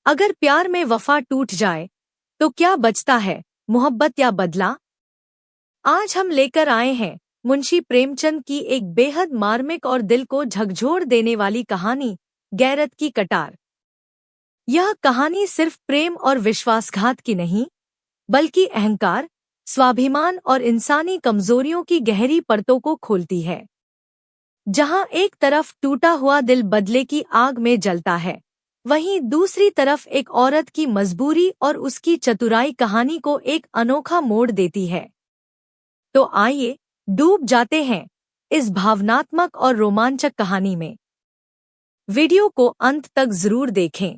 अगर प्यार में वफा टूट जाए तो क्या बचता है, मोहब्बत या बदला? आज हम लेकर आए हैं मुंशी प्रेमचंद की एक बेहद मार्मिक और दिल को झकझोर देने वाली कहानी, गैरत की कटार। यह कहानी सिर्फ प्रेम और विश्वासघात की नहीं, बल्कि अहंकार, स्वाभिमान और इंसानी कमजोरियों की गहरी परतों को खोलती है। जहां एक तरफ टूटा हुआ दिल बदले की आग में जलता है, वहीं दूसरी तरफ एक औरत की मजबूरी और उसकी चतुराई कहानी को एक अनोखा मोड़ देती है। तो आइए डूब जाते हैं इस भावनात्मक और रोमांचक कहानी में। वीडियो को अंत तक जरूर देखें।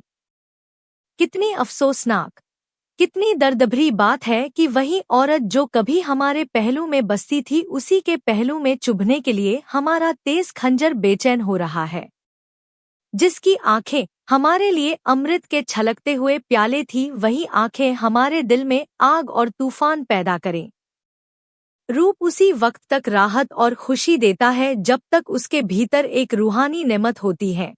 कितनी अफसोसनाक, कितनी दर्दभरी बात है कि वही औरत जो कभी हमारे पहलू में बसती थी, उसी के पहलू में चुभने के लिए हमारा तेज खंजर बेचैन हो रहा है। जिसकी आंखें हमारे लिए अमृत के छलकते हुए प्याले थी, वही आंखें हमारे दिल में आग और तूफान पैदा करें। रूप उसी वक्त तक राहत और खुशी देता है जब तक उसके भीतर एक रूहानी नेमत होती है,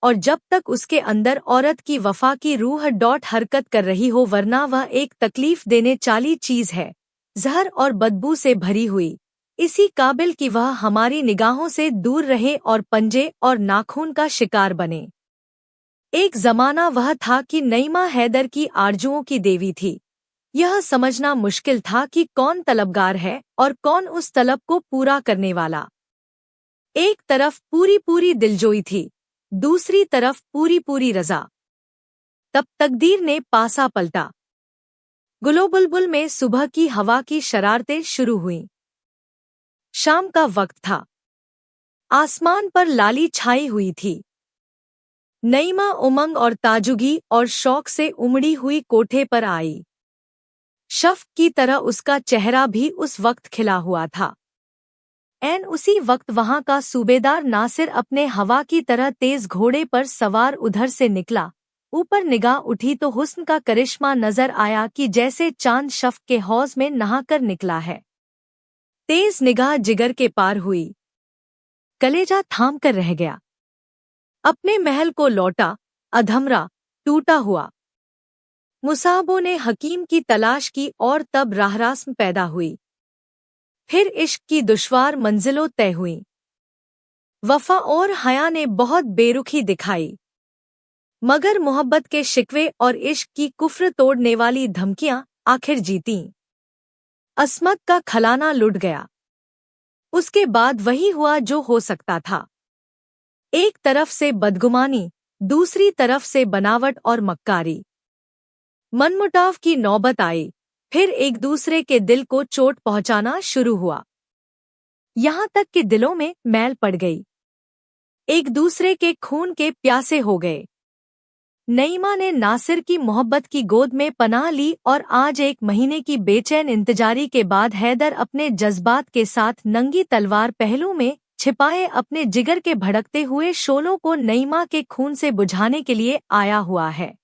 और जब तक उसके अंदर औरत की वफा की रूह डॉट हरकत कर रही हो, वरना वह एक तकलीफ देने चाली चीज है, जहर और बदबू से भरी हुई, इसी काबिल कि वह हमारी निगाहों से दूर रहे और पंजे और नाखून का शिकार बने। एक जमाना वह था कि नईमा हैदर की आरजुओं की देवी थी। यह समझना मुश्किल था कि कौन तलबगार है और कौन उस तलब को पूरा करने वाला। एक तरफ पूरी पूरी दिलजोई थी, दूसरी तरफ पूरी पूरी रजा। तब तकदीर ने पासा पलटा। गुलोबुलबुल में सुबह की हवा की शरारतें शुरू हुईं। शाम का वक्त था। आसमान पर लाली छाई हुई थी। नईमा उमंग और ताजुगी और शौक से उमड़ी हुई कोठे पर आई। शफ़क़ की तरह उसका चेहरा भी उस वक्त खिला हुआ था। ऐन उसी वक्त वहां का सूबेदार नासिर अपने हवा की तरह तेज घोड़े पर सवार उधर से निकला। ऊपर निगाह उठी तो हुस्न का करिश्मा नजर आया कि जैसे चांद शफ़क़ के हौज में नहाकर निकला है। तेज निगाह जिगर के पार हुई। कलेजा थाम कर रह गया। अपने महल को लौटा, अधमरा, टूटा हुआ। मुसाबों ने हकीम की तलाश की और तब राहरास्म पैदा हुई। फिर इश्क की दुश्वार मंजिलों तय हुई। वफा और हया ने बहुत बेरुखी दिखाई, मगर मोहब्बत के शिकवे और इश्क की कुफ्र तोड़ने वाली धमकियां आखिर जीतीं। अस्मत का खलाना लुट गया। उसके बाद वही हुआ जो हो सकता था। एक तरफ से बदगुमानी, दूसरी तरफ से बनावट और मक्कारी। मनमुटाव की नौबत आई। फिर एक दूसरे के दिल को चोट पहुंचाना शुरू हुआ, यहां तक कि दिलों में मैल पड़ गई। एक दूसरे के खून के प्यासे हो गए। नईमा ने नासिर की मोहब्बत की गोद में पनाह ली और आज 1 महीने की बेचैन इंतजारी के बाद हैदर अपने जज्बात के साथ नंगी तलवार पहलू में छिपाए अपने जिगर के भड़कते हुए शोलों को नईमा के खून से बुझाने के लिए आया हुआ है।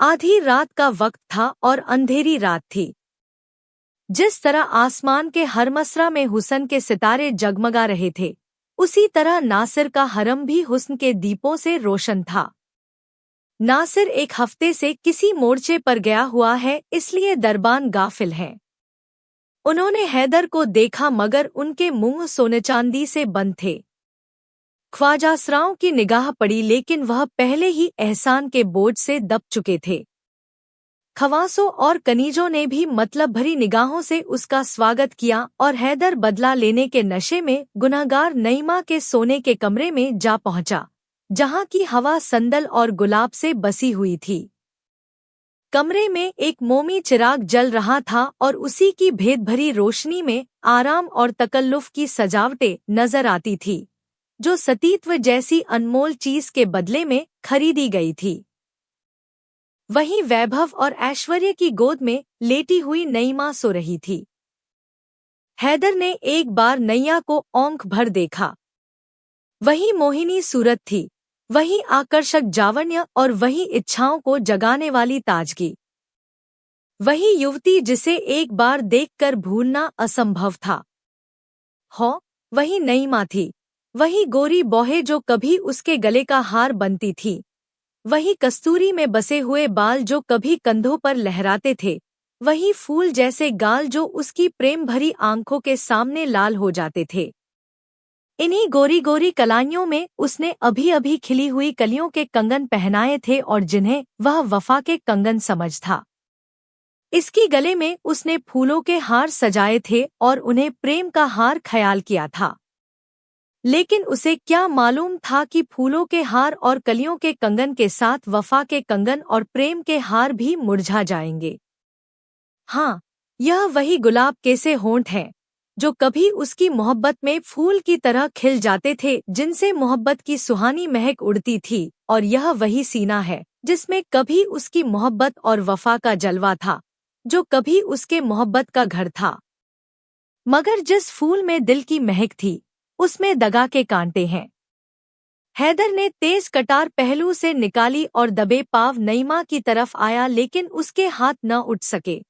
आधी रात का वक्त था और अंधेरी रात थी। जिस तरह आसमान के हर मसरा में हुस्न के सितारे जगमगा रहे थे, उसी तरह नासिर का हरम भी हुस्न के दीपों से रोशन था। नासिर 1 हफ्ते से किसी मोर्चे पर गया हुआ है, इसलिए दरबान गाफिल हैं। उन्होंने हैदर को देखा, मगर उनके मुंह सोने चांदी से बंद थे। ख्वाजासराओं की निगाह पड़ी, लेकिन वह पहले ही एहसान के बोझ से दब चुके थे। खवासों और कनीजों ने भी मतलब भरी निगाहों से उसका स्वागत किया और हैदर बदला लेने के नशे में गुनहगार नईमा के सोने के कमरे में जा पहुंचा, जहां की हवा संदल और गुलाब से बसी हुई थी। कमरे में एक मोमी चिराग जल रहा था और उसी की भेदभरी रोशनी में आराम और तकल्लुफ की सजावटें नजर आती थी, जो सतीत्व जैसी अनमोल चीज के बदले में खरीदी गई थी। वहीं वैभव और ऐश्वर्य की गोद में लेटी हुई नईमा सो रही थी। हैदर ने एक बार नैया को औंख भर देखा। वही मोहिनी सूरत थी, वही आकर्षक जावण्य और वही इच्छाओं को जगाने वाली ताजगी। वही युवती जिसे एक बार देखकर भूलना असंभव था। वही नईमा थी, वही गोरी बौहे जो कभी उसके गले का हार बनती थी, वही कस्तूरी में बसे हुए बाल जो कभी कंधों पर लहराते थे, वही फूल जैसे गाल जो उसकी प्रेम भरी आंखों के सामने लाल हो जाते थे। इन्हीं गोरी गोरी कलाइयों में उसने अभी अभी खिली हुई कलियों के कंगन पहनाए थे और जिन्हें वह वफा के कंगन समझ था। इसकी गले में उसने फूलों के हार सजाए थे और उन्हें प्रेम का हार ख्याल किया था। लेकिन उसे क्या मालूम था कि फूलों के हार और कलियों के कंगन के साथ वफा के कंगन और प्रेम के हार भी मुरझा जाएंगे। हाँ, यह वही गुलाब के से होंठ हैं जो कभी उसकी मोहब्बत में फूल की तरह खिल जाते थे, जिनसे मोहब्बत की सुहानी महक उड़ती थी, और यह वही सीना है जिसमें कभी उसकी मोहब्बत और वफा का जलवा था, जो कभी उसके मोहब्बत का घर था। मगर जिस फूल में दिल की महक थी, उसमें दगा के कांटे हैं। हैदर ने तेज कटार पहलू से निकाली और दबे पाव नईमा की तरफ आया, लेकिन उसके हाथ न उठ सके।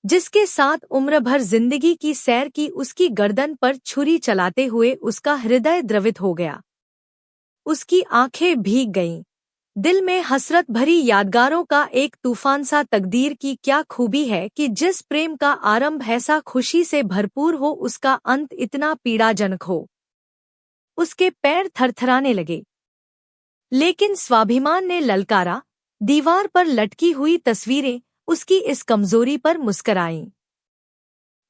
जिसके साथ उम्र भर जिंदगी की सैर की उसकी गर्दन पर छुरी चलाते हुए उसका हृदय द्रवित हो गया। उसकी आंखें भीग गईं। दिल में हसरत भरी यादगारों का एक तूफान सा। तकदीर की क्या खूबी है कि जिस प्रेम का आरंभ ऐसा खुशी से भरपूर हो, उसका अंत इतना पीड़ाजनक हो। उसके पैर थरथराने लगे, लेकिन स्वाभिमान ने ललकारा। दीवार पर लटकी हुई तस्वीरें उसकी इस कमजोरी पर मुस्कराईं।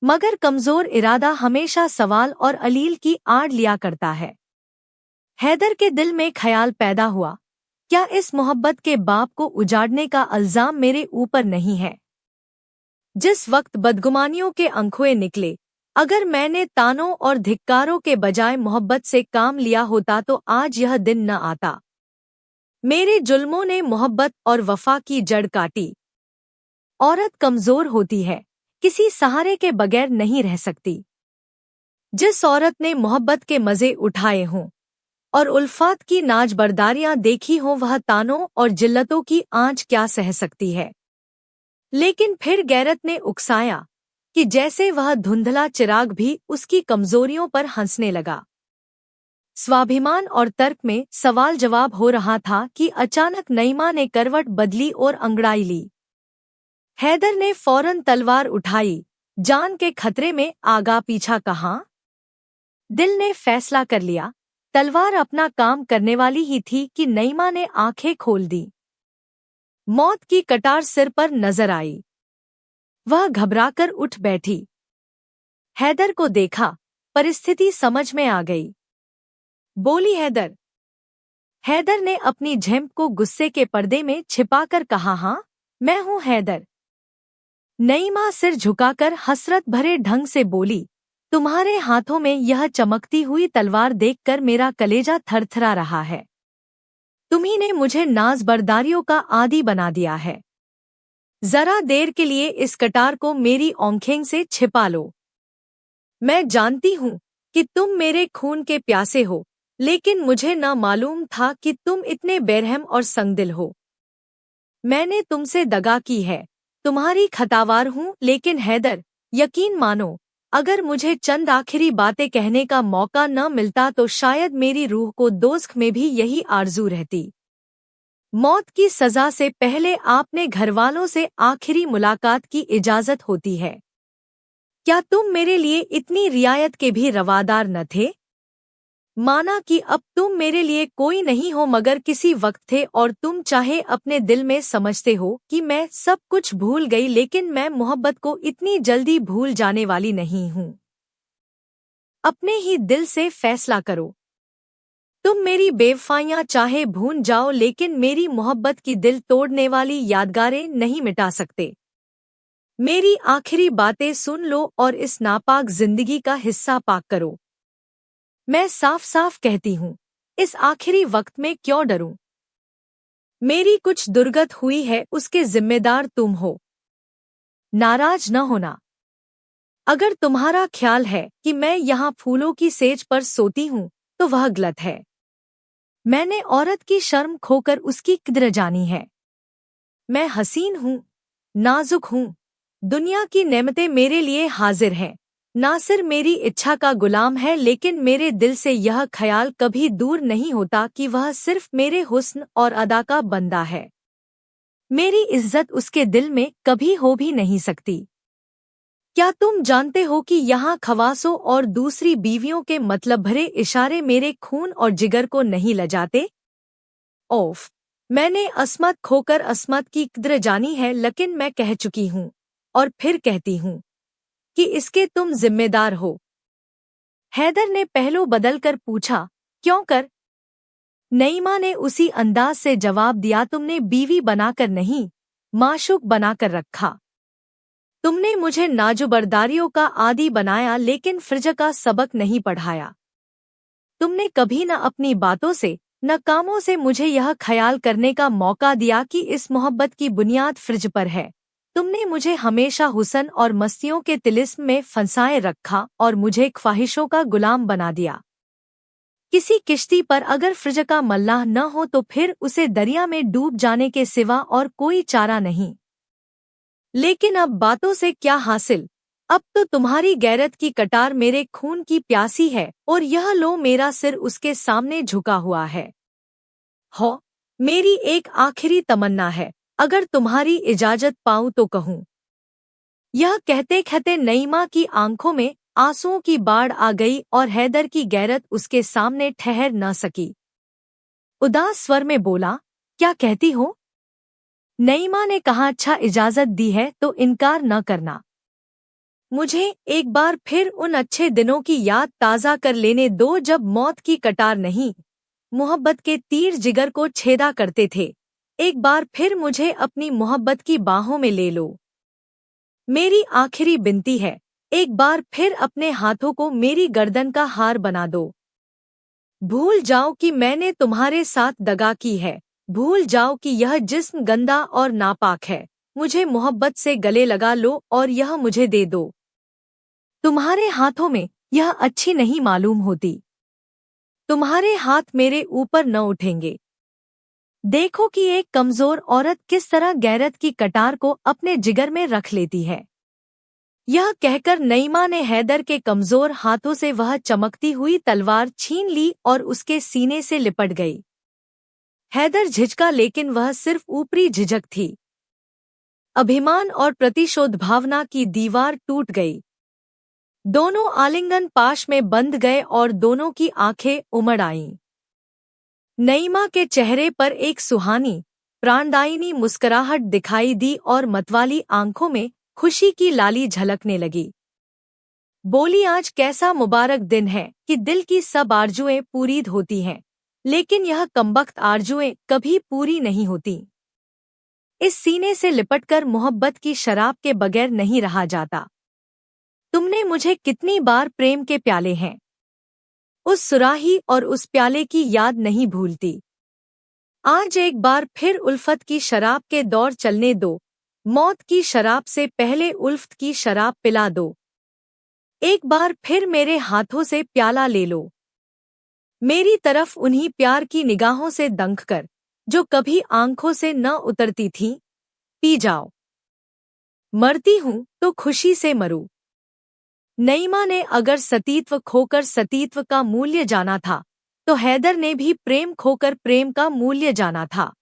मगर कमजोर इरादा हमेशा सवाल और अलील की आड़ लिया करता है। हैदर के दिल में ख्याल पैदा हुआ, क्या इस मोहब्बत के बाप को उजाड़ने का इल्जाम मेरे ऊपर नहीं है? जिस वक्त बदगुमानियों के अंखुए निकले, अगर मैंने तानों और धिक्कारों के बजाय मोहब्बत से काम लिया होता तो आज यह दिन न आता। मेरे जुल्मों ने मोहब्बत और वफा की जड़ काटी। औरत कमजोर होती है, किसी सहारे के बगैर नहीं रह सकती। जिस औरत ने मोहब्बत के मजे उठाए हों और उल्फात की नाजबरदारियां देखी हों, वह तानों और जिल्लतों की आंच क्या सह सकती है? लेकिन फिर गैरत ने उकसाया कि जैसे वह धुंधला चिराग भी उसकी कमजोरियों पर हंसने लगा। स्वाभिमान और तर्क में सवाल जवाब हो रहा था कि अचानक नईमा ने करवट बदली और अंगड़ाई ली। हैदर ने फौरन तलवार उठाई। जान के खतरे में आगा पीछा कहाँ? दिल ने फैसला कर लिया, तलवार अपना काम करने वाली ही थी कि नईमा ने आंखें खोल दी। मौत की कटार सिर पर नजर आई। वह घबराकर उठ बैठी। हैदर को देखा, परिस्थिति समझ में आ गई। बोली, हैदर। हैदर ने अपनी झेंप को गुस्से के पर्दे में छिपाकर कहा, हाँ, मैं हूँ हैदर। नईमा सिर झुकाकर हसरत भरे ढंग से बोली, तुम्हारे हाथों में यह चमकती हुई तलवार देखकर मेरा कलेजा थरथरा रहा है। तुम्ही ने मुझे नाज़बरदारियों का आदी बना दिया है। जरा देर के लिए इस कटार को मेरी आंखें से छिपा लो। मैं जानती हूँ कि तुम मेरे खून के प्यासे हो, लेकिन मुझे न मालूम था कि तुम इतने बेरहम और संगदिल हो। मैंने तुमसे दगा की है, तुम्हारी खतावार हूँ, लेकिन हैदर, यकीन मानो, अगर मुझे चंद आखिरी बातें कहने का मौका न मिलता तो शायद मेरी रूह को दोज़ख में भी यही आरज़ू रहती। मौत की सजा से पहले आपने घरवालों से आखिरी मुलाकात की इजाजत होती है। क्या तुम मेरे लिए इतनी रियायत के भी रवादार न थे? माना कि अब तुम मेरे लिए कोई नहीं हो, मगर किसी वक्त थे, और तुम चाहे अपने दिल में समझते हो कि मैं सब कुछ भूल गई, लेकिन मैं मोहब्बत को इतनी जल्दी भूल जाने वाली नहीं हूँ। अपने ही दिल से फैसला करो। तुम मेरी बेवफाइयां चाहे भूल जाओ, लेकिन मेरी मोहब्बत की दिल तोड़ने वाली यादगारें नहीं मिटा सकते। मेरी आखिरी बातें सुन लो और इस नापाक जिंदगी का हिस्सा पाक करो। मैं साफ साफ कहती हूँ, इस आखिरी वक्त में क्यों डरूं? मेरी कुछ दुर्गत हुई है, उसके जिम्मेदार तुम हो। नाराज न होना। अगर तुम्हारा ख्याल है कि मैं यहाँ फूलों की सेज पर सोती हूँ, तो वह गलत है। मैंने औरत की शर्म खोकर उसकी कद्र जानी है। मैं हसीन हूँ, नाजुक हूँ, दुनिया की नेमतें मेरे लिए हाजिर हैं, नासिर मेरी इच्छा का गुलाम है, लेकिन मेरे दिल से यह ख्याल कभी दूर नहीं होता कि वह सिर्फ मेरे हुस्न और अदा का बंदा है। मेरी इज्जत उसके दिल में कभी हो भी नहीं सकती। क्या तुम जानते हो कि यहाँ खवासों और दूसरी बीवियों के मतलब भरे इशारे मेरे खून और जिगर को नहीं लजाते? ओफ, मैंने असमत खोकर असमत की कद्र जानी है, लेकिन मैं कह चुकी हूँ और फिर कहती हूँ कि इसके तुम जिम्मेदार हो। हैदर ने पहलू बदलकर पूछा, क्यों कर? नईमा ने उसी अंदाज से जवाब दिया, तुमने बीवी बनाकर नहीं, माशूक बनाकर रखा। तुमने मुझे नाजुबरदारियों का आदी बनाया, लेकिन फ्रिज का सबक नहीं पढ़ाया। तुमने कभी न अपनी बातों से न कामों से मुझे यह ख्याल करने का मौका दिया कि इस मोहब्बत की बुनियाद फ्रिज पर है। तुमने मुझे हमेशा हुस्न और मस्तियों के तिलिस्म में फंसाए रखा और मुझे ख्वाहिशों का गुलाम बना दिया। किसी किश्ती पर अगर फ्रिज का मल्लाह न हो तो फिर उसे दरिया में डूब जाने के सिवा और कोई चारा नहीं। लेकिन अब बातों से क्या हासिल? अब तो तुम्हारी गैरत की कटार मेरे खून की प्यासी है और यह लो मेरा सिर उसके सामने झुका हुआ है। हो, मेरी एक आखिरी तमन्ना है, अगर तुम्हारी इजाजत पाऊं तो कहूं। यह कहते कहते नईमा की आंखों में आंसुओं की बाढ़ आ गई और हैदर की गैरत उसके सामने ठहर न सकी। उदास स्वर में बोला, क्या कहती हो? नईमा ने कहा, अच्छा, इजाजत दी है तो इनकार न करना। मुझे एक बार फिर उन अच्छे दिनों की याद ताज़ा कर लेने दो जब मौत की कटार नहीं, मोहब्बत के तीर जिगर को छेदा करते थे। एक बार फिर मुझे अपनी मोहब्बत की बाहों में ले लो। मेरी आखिरी विनती है, एक बार फिर अपने हाथों को मेरी गर्दन का हार बना दो। भूल जाओ कि मैंने तुम्हारे साथ दगा की है, भूल जाओ कि यह जिस्म गंदा और नापाक है। मुझे मोहब्बत से गले लगा लो और यह मुझे दे दो। तुम्हारे हाथों में यह अच्छी नहीं मालूम होती। तुम्हारे हाथ मेरे ऊपर न उठेंगे। देखो कि एक कमजोर औरत किस तरह गैरत की कटार को अपने जिगर में रख लेती है। यह कहकर नईमा ने हैदर के कमजोर हाथों से वह चमकती हुई तलवार छीन ली और उसके सीने से लिपट गई। हैदर झिझका, लेकिन वह सिर्फ ऊपरी झिझक थी। अभिमान और प्रतिशोध भावना की दीवार टूट गई। दोनों आलिंगन पाश में बंध गए और दोनों की आंखें उमड़ आईं। नईमा के चेहरे पर एक सुहानी, प्राणदायिनी मुस्कुराहट दिखाई दी और मतवाली आंखों में खुशी की लाली झलकने लगी। बोली, आज कैसा मुबारक दिन है कि दिल की सब आरजुएं पूरी होती हैं, लेकिन यह कमबख्त आरजुएं कभी पूरी नहीं होती। इस सीने से लिपटकर मोहब्बत की शराब के बगैर नहीं रहा जाता। तुमने मुझे कितनी बार प्रेम के प्याले हैं, उस सुराही और उस प्याले की याद नहीं भूलती। आज एक बार फिर उल्फत की शराब के दौर चलने दो, मौत की शराब से पहले उल्फत की शराब पिला दो। एक बार फिर मेरे हाथों से प्याला ले लो, मेरी तरफ उन्हीं प्यार की निगाहों से दंख कर जो कभी आंखों से न उतरती थीं। पी जाओ। मरती हूं तो खुशी से मरूं। नईमा ने अगर सतीत्व खोकर सतीत्व का मूल्य जाना था, तो हैदर ने भी प्रेम खोकर प्रेम का मूल्य जाना था।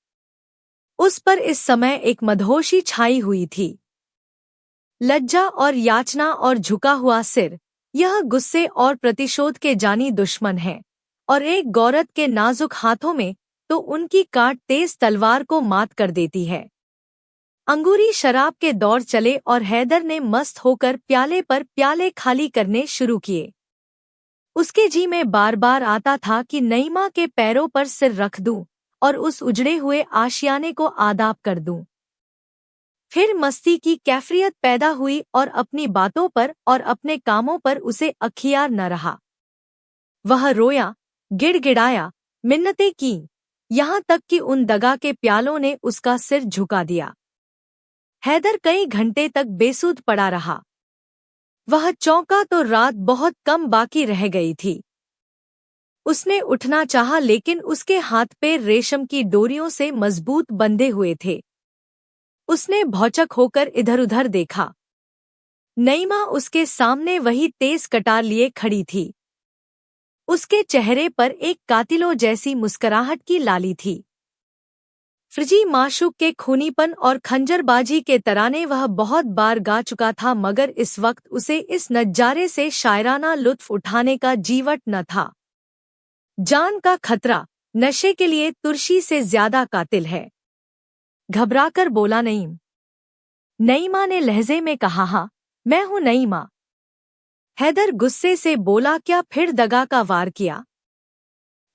उस पर इस समय एक मदहोशी छाई हुई थी। लज्जा और याचना और झुका हुआ सिर, यह गुस्से और प्रतिशोध के जानी दुश्मन है, और एक गौरत के नाजुक हाथों में तो उनकी काट तेज तलवार को मात कर देती है। अंगूरी शराब के दौर चले और हैदर ने मस्त होकर प्याले पर प्याले खाली करने शुरू किए। उसके जी में बार बार आता था कि नईमा के पैरों पर सिर रख दूं और उस उजड़े हुए आशियाने को आदाब कर दूं। फिर मस्ती की कैफियत पैदा हुई और अपनी बातों पर और अपने कामों पर उसे अखियार न रहा। वह रोया, गिड़गिड़ाया, मिन्नतें की, यहाँ तक कि उन दगा के प्यालों ने उसका सिर झुका दिया। हैदर कई घंटे तक बेसुध पड़ा रहा। वह चौंका तो रात बहुत कम बाकी रह गई थी। उसने उठना चाहा, लेकिन उसके हाथ पैर रेशम की डोरियों से मजबूत बंधे हुए थे। उसने भौचक होकर इधर-उधर देखा। नईमा उसके सामने वही तेज कटार लिए खड़ी थी। उसके चेहरे पर एक कातिलों जैसी मुस्कुराहट की लाली थी। फ्रिजी माशूक के खूनीपन और खंजरबाजी के तराने वह बहुत बार गा चुका था, मगर इस वक्त उसे इस नजारे से शायराना लुत्फ उठाने का जीवट न था। जान का खतरा नशे के लिए तुर्शी से ज्यादा कातिल है, घबराकर बोला नईम। नईमा ने लहजे में कहा, हाँ मैं हूँ नईमा। हैदर गुस्से से बोला, क्या फिर दगा का वार किया?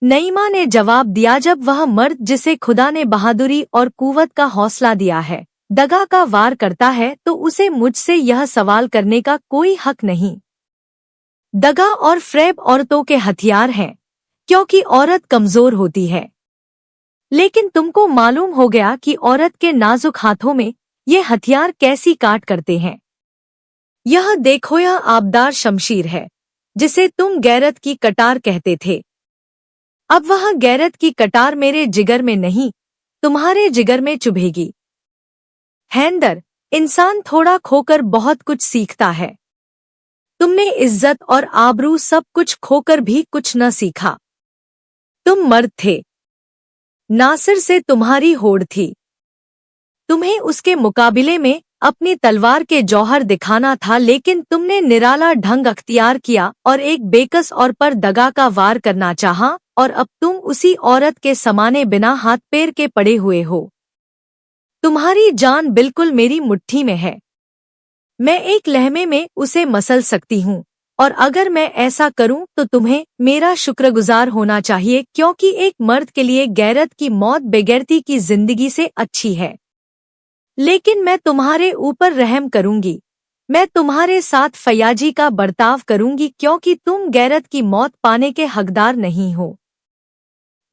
नईमा ने जवाब दिया, जब वह मर्द जिसे खुदा ने बहादुरी और कुव्वत का हौसला दिया है दगा का वार करता है तो उसे मुझसे यह सवाल करने का कोई हक नहीं। दगा और फ्रेब औरतों के हथियार हैं, क्योंकि औरत कमजोर होती है। लेकिन तुमको मालूम हो गया कि औरत के नाजुक हाथों में ये हथियार कैसी काट करते हैं। यह देखो, यह आबदार शमशीर है जिसे तुम गैरत की कटार कहते थे। अब वह गैरत की कटार मेरे जिगर में नहीं, तुम्हारे जिगर में चुभेगी। हैदर, इंसान थोड़ा खोकर बहुत कुछ सीखता है। तुमने इज्जत और आबरू सब कुछ खोकर भी कुछ न सीखा। तुम मर्द थे, नासिर से तुम्हारी होड़ थी। तुम्हें उसके मुकाबले में अपनी तलवार के जौहर दिखाना था, लेकिन तुमने निराला ढंग अख्तियार किया और एक बेकस और पर दगा का वार करना चाहा, और अब तुम उसी औरत के समाने बिना हाथ पैर के पड़े हुए हो। तुम्हारी जान बिल्कुल मेरी मुट्ठी में है। मैं एक लहमे में उसे मसल सकती हूँ, और अगर मैं ऐसा करूँ तो तुम्हें मेरा शुक्रगुजार होना चाहिए, क्योंकि एक मर्द के लिए गैरत की मौत बेगैरती की जिंदगी से अच्छी है। लेकिन मैं तुम्हारे ऊपर रहम करूंगी, मैं तुम्हारे साथ फयाजी का बर्ताव करूंगी, क्योंकि तुम गैरत की मौत पाने के हकदार नहीं हो।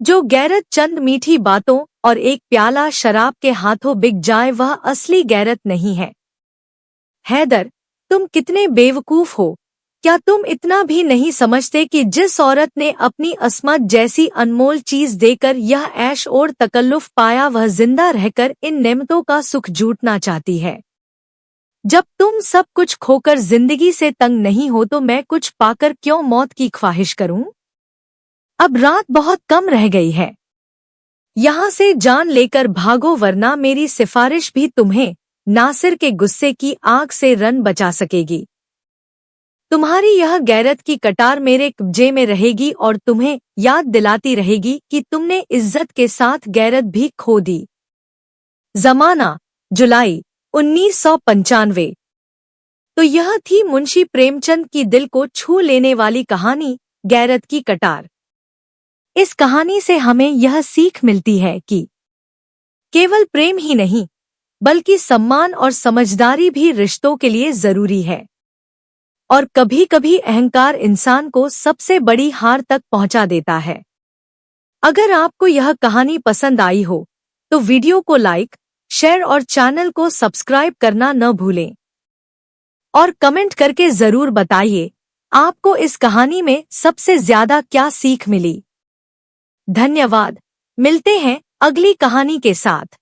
जो गैरत चंद मीठी बातों और एक प्याला शराब के हाथों बिक जाए, वह असली गैरत नहीं है। हैदर, तुम कितने बेवकूफ हो। क्या तुम इतना भी नहीं समझते कि जिस औरत ने अपनी अस्मत जैसी अनमोल चीज देकर यह ऐश और तकल्लुफ पाया, वह जिंदा रहकर इन नेमतों का सुख जूटना चाहती है। जब तुम सब कुछ खोकर जिंदगी से तंग नहीं हो तो मैं कुछ पाकर क्यों मौत की ख्वाहिश करूं? अब रात बहुत कम रह गई है, यहाँ से जान लेकर भागो, वरना मेरी सिफारिश भी तुम्हें नासिर के गुस्से की आग से रन बचा सकेगी। तुम्हारी यह गैरत की कटार मेरे कब्जे में रहेगी और तुम्हें याद दिलाती रहेगी कि तुमने इज्जत के साथ गैरत भी खो दी। जमाना, जुलाई 1995। तो यह थी मुंशी प्रेमचंद की दिल को छू लेने वाली कहानी, गैरत की कटार। इस कहानी से हमें यह सीख मिलती है कि केवल प्रेम ही नहीं, बल्कि सम्मान और समझदारी भी रिश्तों के लिए जरूरी है। और कभी कभी अहंकार इंसान को सबसे बड़ी हार तक पहुंचा देता है। अगर आपको यह कहानी पसंद आई हो तो वीडियो को लाइक, शेयर और चैनल को सब्सक्राइब करना न भूलें। और कमेंट करके जरूर बताइए आपको इस कहानी में सबसे ज्यादा क्या सीख मिली। धन्यवाद। मिलते हैं अगली कहानी के साथ।